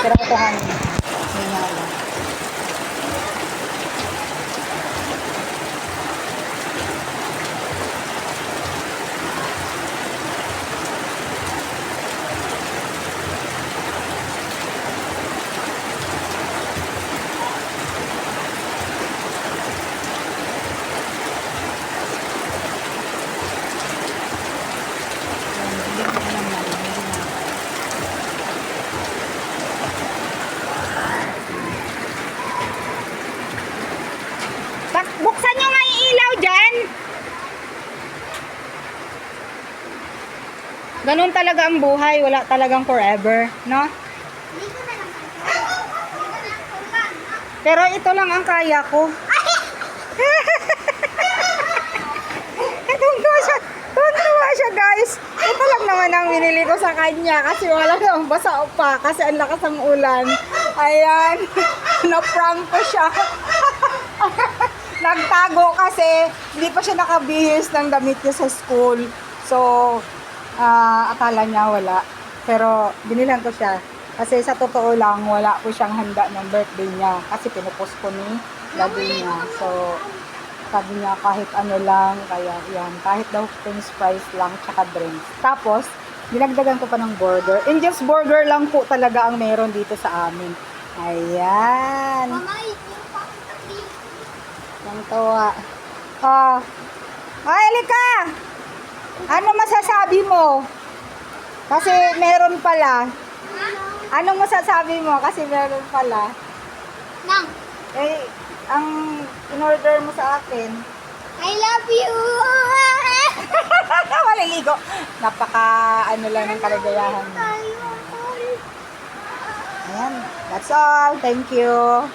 Pero ito hangin. May nala. Buksan nyo nga yung ilaw dyan. Ganun talaga ang buhay. Wala talagang forever, no? Pero ito lang ang kaya ko. Tuntua siya, guys. Ito lang naman ang binili ko sa kanya kasi wala nang basa pa kasi ang lakas ng ulan. Ayan. Na-prank ko siya. Nagtago kasi hindi pa siya nakabihis ng damit niya sa school. So, akala niya wala. Pero binilhan ko siya. Kasi sa totoo lang, wala po siyang handa ng birthday niya. Kasi pinupost ko ni daddy niya. So, sabi niya kahit ano lang, kaya yan. Kahit daw french fries lang, tsaka drinks. Tapos, dinagdagan ko pa ng burger. Angel's Burger lang po talaga ang meron dito sa amin. Ayan. Ang tawa. Elika! Ano masasabi mo? Kasi meron pala. Anong masasabi mo? Kasi meron pala. Nang, Eh, ang in-order mo sa akin. I love you! Maliligo. Napaka ano lang ng kaligayahan mo. Ayan. That's all. Thank you.